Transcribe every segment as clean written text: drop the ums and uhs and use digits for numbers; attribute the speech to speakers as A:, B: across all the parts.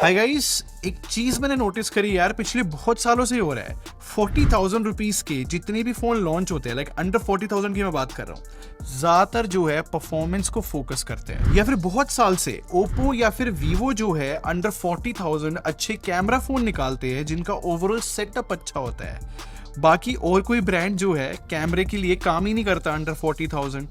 A: Hi guys, एक चीज मैंने नोटिस करी यार, पिछले बहुत सालों से ही हो रहा है। 40,000 रुपीज के जितने भी फोन लॉन्च होते हैं, लाइक अंडर 40,000 की मैं बात कर रहा हूँ, ज्यादातर जो है परफॉर्मेंस को फोकस करते हैं। या फिर बहुत साल से ओप्पो या फिर वीवो जो है अंडर 40,000 अच्छे कैमरा फोन निकालते हैं जिनका ओवरऑल सेटअप अच्छा होता है। बाकी और कोई ब्रांड जो है कैमरे के लिए काम ही नहीं करता अंडर 40,000।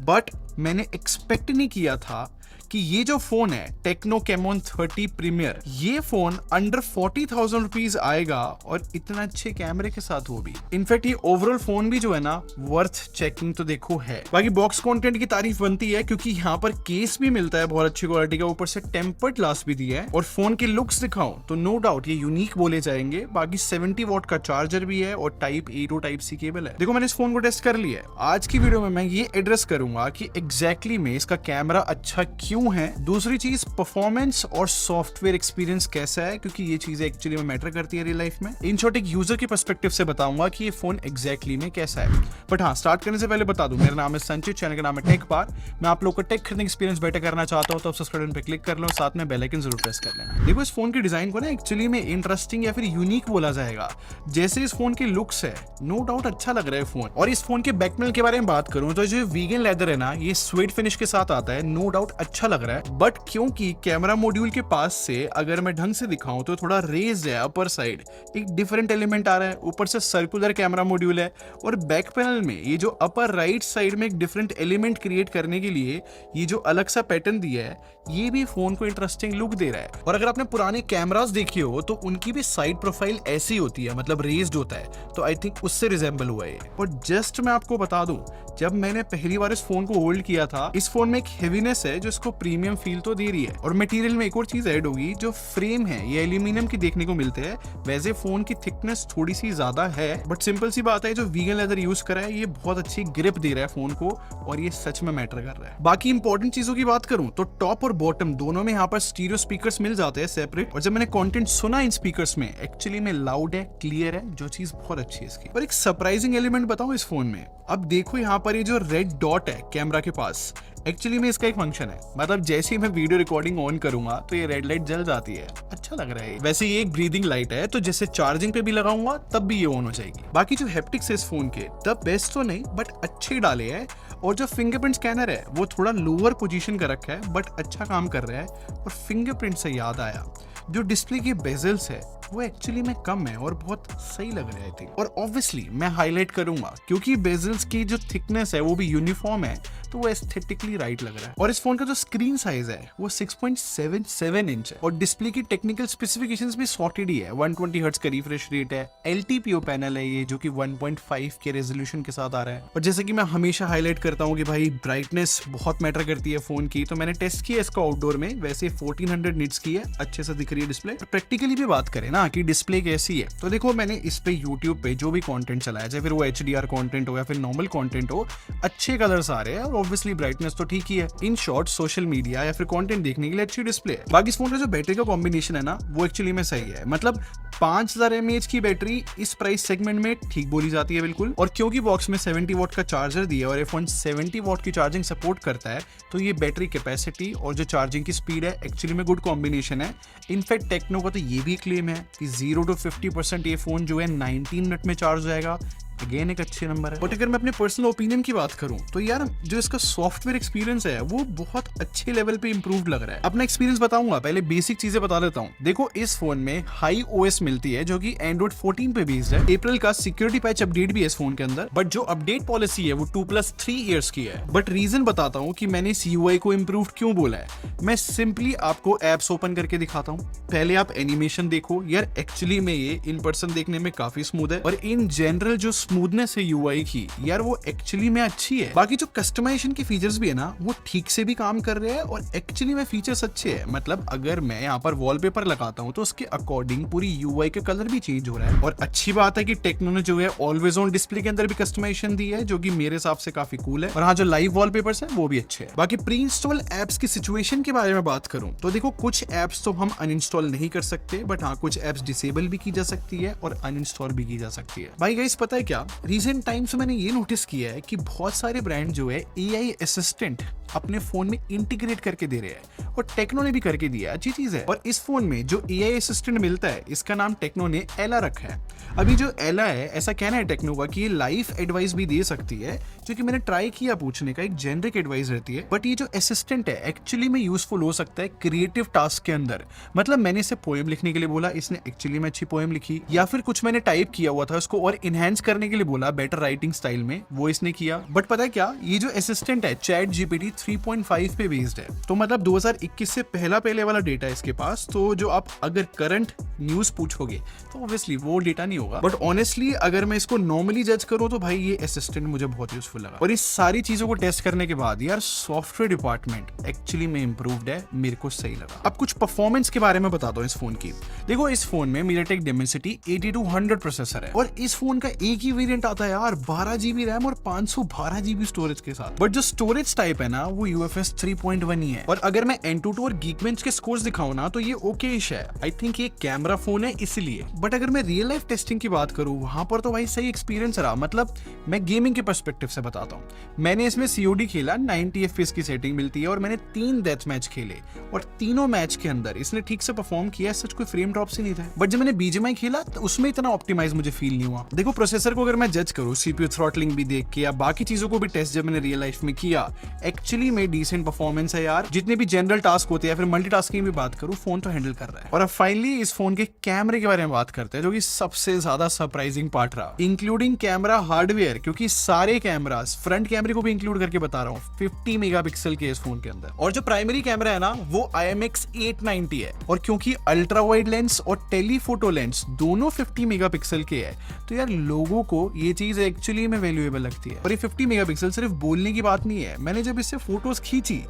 A: बट मैंने एक्सपेक्ट नहीं किया था कि ये जो फोन है टेक्नो कैमोन 30 प्रीमियर, ये फोन अंडर 40,000 रुपीज आएगा और इतना अच्छे कैमरे के साथ। वो भी इनफैक्ट ये ओवरऑल फोन भी जो है ना वर्थ चेकिंग तो देखो है। बाकी बॉक्स कंटेंट की तारीफ बनती है क्योंकि यहाँ पर केस भी मिलता है बहुत अच्छी क्वालिटी का, ऊपर से टेम्पर्ड ग्लास भी दिया है। और फोन के लुक्स दिखाऊं तो नो डाउट ये यूनिक बोले जाएंगे। बाकी 70 वॉट का चार्जर भी है और type A to type C cable है। देखो मैंने इस फोन को टेस्ट कर लिया है। आज की वीडियो में मैं ये एड्रेस करूंगा कि एग्जैक्टली में इसका कैमरा अच्छा क्यों है। दूसरी चीज परफॉर्मेंस और सॉफ्टवेयर एक्सपीरियंस कैसा है, क्योंकि ये चीजें एक्चुअली में मैटर करती है रियल लाइफ में। इन शॉर्ट एक यूजर के पर्सपेक्टिव से बताऊंगा कि ये फोन एग्जैक्टली में कैसा है। बट हाँ, स्टार्ट करने से पहले बता दूं, मेरा नाम है संचित, चैनल का नाम है टेक बार। मैं आप लोग को टेक खरीदने एक्सपीरियंस बेटर करना चाहता हूं तो सब्सक्राइब पे क्लिक कर लो, साथ में बेल आइकन जरूर प्रेस कर लेना। देखो इस फोन के डिजाइन को ना एक्चुअली में इंटरेस्टिंग या फिर यूनिक बोला जाएगा। जैसे इस फोन के लुक्स है, नो डाउट अच्छा लग रहा है फोन। और इस फोन के बैक पैनल के बारे में बात करूं तो जो वीगन लेदर है ना, ये स्वेट फिनिश के साथ आता है, नो डाउट अच्छा लग रहा है। बट क्योंकि कैमरा मॉड्यूल के पास से अगर मैं ढंग से दिखाऊं तो थोड़ा रेज है, अपर साइड एक डिफरेंट एलिमेंट आ रहा है। ऊपर से सर्कुलर कैमरा मॉड्यूल है और बैक पैनल में ये जो अपर राइट साइड में एक डिफरेंट एलिमेंट क्रिएट करने के लिए ये जो अलग सा पैटर्न दिया है, ये भी फोन को इंटरेस्टिंग लुक दे रहा है। और अगर आपने पुराने कैमरास देखे हो तो उनकी भी साइड प्रोफाइल ऐसी होती है, मतलब रेज्ड होता है, तो आई थिंक उससे रिजेंबल हुआ है। और जस्ट मैं आपको बता दूं, जब मैंने पहली बार इस फोन को होल्ड किया था, इस फोन में एक हेवीनेस है जो इसको प्रीमियम फील तो दे रही है। और मटेरियल में एक और चीज ऐड होगी, जो फ्रेम है ये एल्यूमिनियम की देखने को मिलते हैं। वैसे फोन की थिकनेस थोड़ी सी ज्यादा है, बट सिंपल सी बात है, जो वीगन लेदर यूज करा है ये बहुत अच्छी ग्रिप दे रहा है फोन को, और ये सच में मैटर कर रहा है। बाकी इंपॉर्टेंट चीजों की बात करूं तो टॉप और बॉटम दोनों में यहाँ पर स्टीरियो स्पीकर्स मिल जाते हैं सेपरेट। और जब मैंने कंटेंट सुना इन स्पीकर्स में, एक्चुअली में लाउड है, क्लियर है, जो चीज बहुत अच्छी है इसकी। और एक सरप्राइजिंग एलिमेंट बताऊं इस फोन में, अब देखो यहाँ पर ये जो रेड डॉट है कैमरा के पास, एक्चुअली में इसका एक फंक्शन है। मतलब जैसे ही मैं वीडियो रिकॉर्डिंग ऑन करूंगा तो ये रेड लाइट जल जाती है, अच्छा लग रहा है। वैसे ये एक ब्रीदिंग लाइट है, तो जैसे चार्जिंग पे भी लगाऊंगा तब भी ये ऑन हो जाएगी। बाकी जो हैप्टिक्स है इस फोन के, द बेस्ट तो नहीं बट अच्छे डाले हैं। और जो फिंगरप्रिंट स्कैनर है वो थोड़ा लोअर पोजीशन का रखा है बट अच्छा काम कर रहा है। और फिंगरप्रिंट से याद आया, जो डिस्प्ले के बेजल्स है वो एक्चुअली में कम है और बहुत सही लग रहा है आई थिंक। और ऑब्वियसली मैं हाईलाइट करूंगा क्योंकि बेजल्स की जो थिकनेस है वो भी यूनिफॉर्म है, तो वो एस्थेटिकली राइट लग रहा है। और इस फोन का जो स्क्रीन साइज है वो 6.77 इंच है। और डिस्प्ले की टेक्निकल स्पेसिफिकेशंस भी सॉर्टेड ही है। 120 हर्ट्ज का रिफ्रेश रेट है, LTPO पैनल है ये, जो कि 1.5 के रेजोल्यूशन के साथ आ रहा है। और जैसे कि मैं हमेशा हाईलाइट करता हूँ कि भाई ब्राइटनेस बहुत मैटर करती है फोन की, तो मैंने टेस्ट किया इसका आउटडोर में। वैसे 1400 निट्स की है, अच्छे से दिख रही है डिस्प्ले। प्रैक्टिकली भी बात करें ना कि डिस्प्ले कैसी है, तो देखो मैंने इस पे यूट्यूब पे जो भी कंटेंट चलाया, चाहे फिर वो HDR कंटेंट हो या फिर नॉर्मल कंटेंट हो, अच्छे कलर्स आ रहे हैं और ऑब्वियसली ब्राइटनेस तो ठीक ही है। इन शॉर्ट सोशल मीडिया या फिर कंटेंट देखने के लिए अच्छी डिस्प्ले है। बाकी इस फोन का जो बैटरी का कॉम्बिनेशन है ना, वो एक्चुअली में सही है। मतलब 5000 mAh की बैटरी इस प्राइस सेगमेंट में ठीक बोली जाती है बिल्कुल। और क्योंकि बॉक्स में 70 वॉट का चार्जर दिया है और ये फोन 70 वॉट की चार्जिंग सपोर्ट करता है, तो ये बैटरी कैपेसिटी और जो चार्जिंग की स्पीड है एक्चुअली में गुड कॉम्बिनेशन है। इनफैक्ट टेक्नो का तो ये भी क्लेम है कि 0 to 50% ये फोन जो है 19 मिनट में चार्ज हो जाएगा। अगेन एक अच्छे नंबर है। बट अगर मैं अपने पर्सनल ओपिनियन की बात करूं तो यार जो इसका सॉफ्टवेयर एक्सपीरियंस है वो बहुत अच्छे लेवल पे इंप्रूव्ड लग रहा है। अपना एक्सपीरियंस बताऊंगा, पहले बेसिक चीजें बता देता हूं। देखो इस फोन में हाई OS मिलती है जो कि एंड्रॉइड 14 पे बेस्ड है। अप्रैल का सिक्योरिटी पैच अपडेट भी है इस फोन के अंदर, बट जो अपडेट पॉलिसी है वो 2+3 ईयर्स की है। बट रीजन बताता हूँ कि मैंने इस UI को इम्प्रूव क्यों बोला है। मैं सिंपली आपको एप्स ओपन करके दिखाता हूँ। पहले आप एनिमेशन देखो यार, एक्चुअली में ये इन पर्सन देखने में काफी स्मूथ है। और इन जनरल जो स्मूथनेस है UI की, यार वो एक्चुअली में अच्छी है। बाकी जो कस्टमाइजेशन की फीचर्स भी है ना, वो ठीक से भी काम कर रहे हैं और एक्चुअली में फीचर्स अच्छे हैं। मतलब अगर मैं यहाँ पर वॉलपेपर लगाता हूँ तो उसके अकॉर्डिंग पूरी UI का कलर भी चेंज हो रहा है। और अच्छी बात है कि टेक्नो ने जो है ऑलवेज ऑन डिस्प्ले के अंदर भी कस्टमाइजेशन दी है, जो कि मेरे हिसाब से काफी कूल है। और हाँ, जो लाइव वॉलपेपर्स है वो भी अच्छे हैं। बाकी प्री इंस्टॉल एप्स की सिचुएशन के बारे में बात करूं तो देखो कुछ एप्स तो हम अनइंस्टॉल नहीं कर सकते, बट हाँ कुछ एप्स डिसेबल भी की जा सकती है और अनइंस्टॉल भी की जा सकती है। भाई गाइस पता है क्या, क्या, रिसेंट टाइम्स में मैंने ये नोटिस किया है कि बहुत सारे ब्रांड जो है AI असिस्टेंट अपने फोन में इंटीग्रेट करके दे रहे हैं, और टेक्नो ने भी करके दिया, अच्छी चीज है। और इस फोन में जो AI असिस्टेंट मिलता है इसका नाम टेक्नो ने एला रखा है। अभी जो एला है, ऐसा कहना है टेक्नो का कि ये लाइफ एडवाइस भी दे सकती है, जो कि मैंने ट्राई किया पूछने का, एक जेनरिक एडवाइस रहती है, बट ये जो असिस्टेंट है एक्चुअली में यूजफुल हो सकता है क्रिएटिव टास्क के अंदर। मतलब मैंने इसे पोएम लिखने के लिए बोला, इसने एक्चुअली में अच्छी पोएम लिखी, या फिर कुछ मैंने टाइप किया हुआ था उसको और इनहेंस करने के लिए बोला बेटर राइटिंग स्टाइल में, वो इसने किया। बट पता है क्या, ये जो असिस्टेंट है चैट जीपीटी 3.5 पे बेस्ड है, तो मतलब 2021 से पहले वाला डेटा है इसके पास। तो जो आप अगर करंट न्यूज पूछोगे तो ऑब्वियसली वो डेटा नहीं होगा, बट ऑनेस्टली अगर मैं इसको नॉर्मली जज करूं तो भाई ये असिस्टेंट मुझे बहुत यूजफुल लगा। और इस सारी चीजों को टेस्ट करने के बाद यार सॉफ्टवेयर डिपार्टमेंट एक्चुअली में इंप्रूव्ड है, मेरे को सही लगा। अब कुछ परफॉर्मेंस के बारे में बताता हूँ इस फोन की। देखो इस फोन में MediaTek Dimensity 8200 प्रोसेसर है, और इस फोन का एक ही वेरिएंट आता है यार 12 GB रैम और 512 GB स्टोरेज के साथ। बट जो स्टोरेज टाइप है ना वो UFS 3.1 ही है। और अगर मैं Antutu और Geekbench के स्कोर्स दिखाऊं ना तो ये ओकेश है। आई थिंक ये कैमरा फोन है इसलिए। बट अगर मैं रियल लाइफ टेस्टिंग की बात करूं वहां पर तो भाई सही एक्सपीरियंस रहा। मतलब मैं गेमिंग के पर्सपेक्टिव से बताता हूं, मैंने इसमें COD खेला, 90 FPS की सेटिंग मिलती है, और मैंने 3 डेथ मैच खेले, और तीनों मैच के अंदर इसने ठीक से परफॉर्म किया, सच कोई फ्रेम ड्रॉप से नहीं था। बट जब मैंने BGMI खेला तो उसमें इतना ऑप्टिमाइज मुझे फील नहीं हुआ। देखो प्रोसेसर को अगर मैं जज करूं CPU थ्रॉटलिंग भी देख के या बाकी चीजों को भी टेस्ट जब मैंने रियल लाइफ में किया, एक्चुअली में डिसेंट परफॉर्मेंस है यार। जितने भी जनरल टास्क होते हैं, फिर मल्टीटास्किंग भी बात करूं, फोन तो हैंडल कर रहा है। और अब फाइनली इस फोन के कैमरे के बारे में बात करते हैं, जो कि सबसे ज्यादा सरप्राइजिंग पार्ट रहा, इंक्लूडिंग कैमरा हार्डवेयर, क्योंकि सारे कैमरास, फ्रंट कैमरे को भी इंक्लूड करके बता रहा हूँ, 50 मेगापिक्सल के इस फोन के अंदर। और जो प्राइमरी कैमरा है ना वो IMX 890 है, और क्योंकि अल्ट्रा वाइड लेंस और टेलीफोटो लेंस दोनों 50 मेगापिक्सल के है, तो यार लोगों को ये चीज एक्चुअली में वैल्यूएबल लगती है। और ये 50 मेगापिक्सल सिर्फ बोलने की बात नहीं है, मैंने जब इससे फोटोज खींची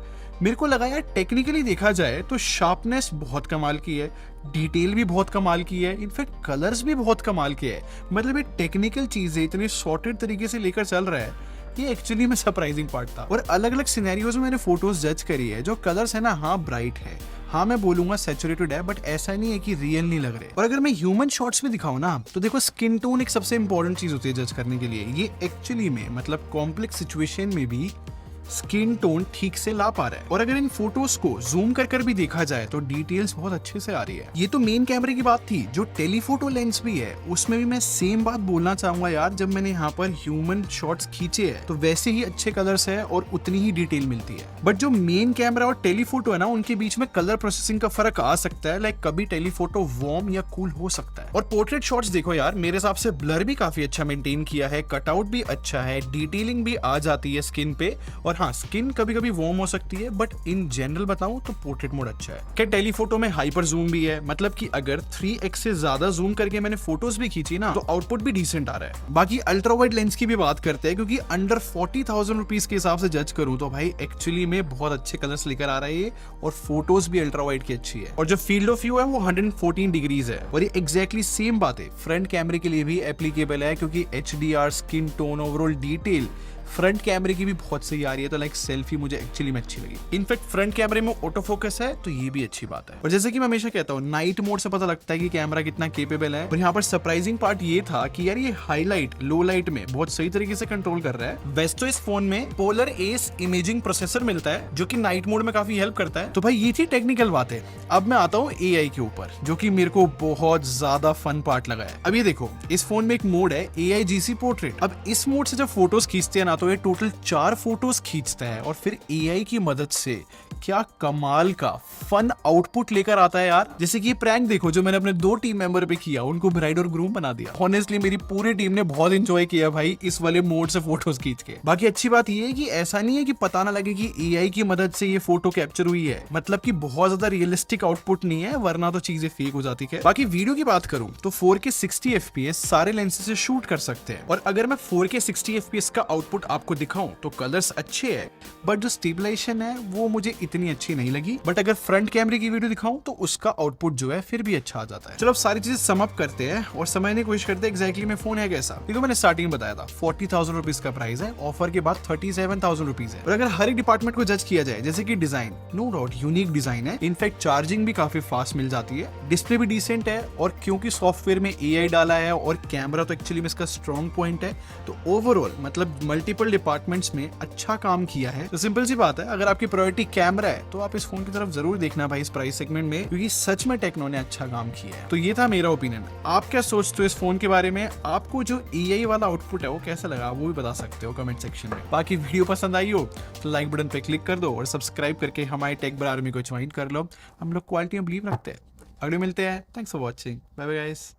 A: मेरे को लगा यार टेक्निकली देखा जाए तो शार्पनेस बहुत कमाल की है, डिटेल भी बहुत कमाल की है, इनफैक्ट कलर्स भी बहुत कमाल के है। मतलब ये टेक्निकल चीजें इतने सॉर्टेड तरीके से लेकर चल रहा है, ये एक्चुअली में सरप्राइजिंग पार्ट था। और अलग अलग सिनेरियोज में मैंने फोटोज जज करी है, जो कलर्स है ना, हाँ ब्राइट है, हाँ मैं बोलूंगा सैचुरेटेड है, बट ऐसा नहीं है कि रियल नहीं लग रहे। और अगर मैं ह्यूमन शॉट्स में दिखाऊं ना तो देखो स्किन टोन एक सबसे इंपॉर्टेंट चीज होती है जज करने के लिए। ये एक्चुअली में मतलब कॉम्प्लेक्स सिचुएशन में भी स्किन टोन ठीक से ला पा रहा है। और अगर इन फोटोज को जूम कर भी देखा जाए तो डिटेल्स बहुत अच्छे से आ रही है। ये तो मेन कैमरे की बात थी, जो टेलीफोटो लेंस भी है उसमें भी मैं सेम बात बोलना चाहूंगा यार। जब मैंने यहाँ पर ह्यूमन शॉट्स खींचे हैं तो वैसे ही अच्छे कलर्स है और उतनी ही डिटेल मिलती है। बट जो मेन कैमरा और टेलीफोटो है ना, उनके बीच में कलर प्रोसेसिंग का फर्क आ सकता है। लाइक कभी टेलीफोटो वार्म या कूल हो सकता है। और पोर्ट्रेट शॉट्स देखो यार, मेरे हिसाब से ब्लर भी काफी अच्छा मेंटेन किया है, कटआउट भी अच्छा है, डिटेलिंग भी आ जाती है स्किन पे। और हाँ, स्किन कभी कभी वार्म हो सकती है, बट इन जनरल बताऊं तो पोर्ट्रेट मोड अच्छा है। क्या टेलीफोटो में हाइपर जूम भी है, मतलब कि अगर 3x से ज्यादा जूम करके मैंने फोटोज भी खींची ना तो आउटपुट भी डिसेंट आ रहा है। बाकी अल्ट्रा वाइड लेंस की भी बात करते हैं, क्योंकि अंडर 40,000 रुपीज के हिसाब से जज करूं तो भाई एक्चुअली में बहुत अच्छे कलर्स लेकर आ रहा है, और फोटोज भी अल्ट्रा वाइड की अच्छी है। और जो फील्ड ऑफ व्यू है वो 114 डिग्रीज है, और ये एग्जैक्टली सेम बात है फ्रंट कैमरे के लिए भी एप्लीकेबल है, क्योंकि HDR, skin tone, overall detail front कैमरे की भी बहुत सही आ रही है। तो लाइक सेल्फी मुझे एक्चुअली में अच्छी लगी। इनफैक्ट फ्रंट कैमरे में ऑटो फोकस है, तो ये भी अच्छी बात है। और जैसे कि मैं हमेशा कहता हूँ, नाइट मोड से पता लगता है कि कैमरा कितना केपेबल है। और यहाँ पर सरप्राइजिंग पार्ट ये था कि यार ये हाईलाइट लो लाइट में बहुत सही तरीके से कंट्रोल कर रहा है। वैसे तो इस फोन में पोलर एस इमेजिंग प्रोसेसर मिलता है, जो कि नाइट मोड में काफी हेल्प करता है। तो भाई ये थी टेक्निकल बात है। अब मैं आता हूँ AI के ऊपर, जो कि मेरे को बहुत ज्यादा फन पार्ट लगा है। अब ये देखो, इस फोन में एक मोड है AIGC पोर्ट्रेट। अब इस मोड से जब फोटोज खींचते हैं ना तो ये टोटल 4 फोटोज खींचता है, और फिर AI की मदद से क्या कमाल का फन आउटपुट लेकर आता है यार। जैसे कि ये प्रैंक देखो जो मैंने अपने 2 टीम मेंबर पे किया, उनको ब्राइड और ग्रूम बना दिया। ऑनेस्टली मेरी पूरी टीम ने बहुत एंजॉय किया भाई इस वाले मोड से फोटोज खींच के। बाकी अच्छी बात ये है कि ऐसा नहीं है कि पता ना लगे कि AI की मदद से ये फोटो कैप्चर हुई है, मतलब कि बहुत ज्यादा रियलिस्टिक आउटपुट नहीं है, वरना तो चीजें फेक हो जाती है। बाकी वीडियो की बात करूं तो 4K 60 FPS सारे लेंसेज से शूट कर सकते हैं। और अगर मैं 4K 60 FPS का आउटपुट आपको दिखाऊं तो कलर्स अच्छे हैं, बट जो स्टेबलाइजेशन है वो मुझे इतनी अच्छी नहीं लगी, बट अगर फ्रंट कैमरे की वीडियो दिखाऊं तो उसका आउटपुट जो है फिर भी अच्छा आ जाता है। चलो अब सारी चीजें सम अप करते हैं और समझने की कोशिश करते हैं एग्जैक्टली में फोन है कैसा। ये तो मैंने स्टार्टिंग में बताया था 40,000 रुपीज का प्राइस है, ऑफर के बाद 37,000 रुपीज है। और अगर हर एक डिपार्टमेंट को जज किया जाए, जैसे कि design, no doubt unique design है, इनफैक्ट चार्जिंग भी काफी फास्ट मिल जाती है, डिस्प्ले भी डिसेंट है, और क्योंकि सॉफ्टवेयर में एआई डाला है और कैमरा तो एक्चुअली में इसका स्ट्रॉन्ग पॉइंट है, तो ओवरऑल मतलब मल्टीपल डिपार्टमेंट्स में अच्छा काम किया है। तो सिंपल सी बात है, अगर आपकी प्रायोरिटी कैमरा है तो आप इस फोन की तरफ जरूर देखना भाई इस प्राइस सेगमेंट में, क्योंकि सच में टेक्नो ने अच्छा काम किया है। तो ये था मेरा ओपिनियन। आप क्या सोचते हो इस फोन के बारे में? आपको जो एआई वाला आउटपुट है वो कैसा लगा, वो भी बता सकते हो कमेंट सेक्शन में। बाकी वीडियो पसंद आई हो तो लाइक बटन पे क्लिक कर दो और सब्सक्राइब करके हमारे टेक ब्रो आर्मी को ज्वाइन कर लो। हम लोग क्वालिटी में बिलीव रखते हैं। अगले मिलते हैं। Thanks for watching. Bye bye guys.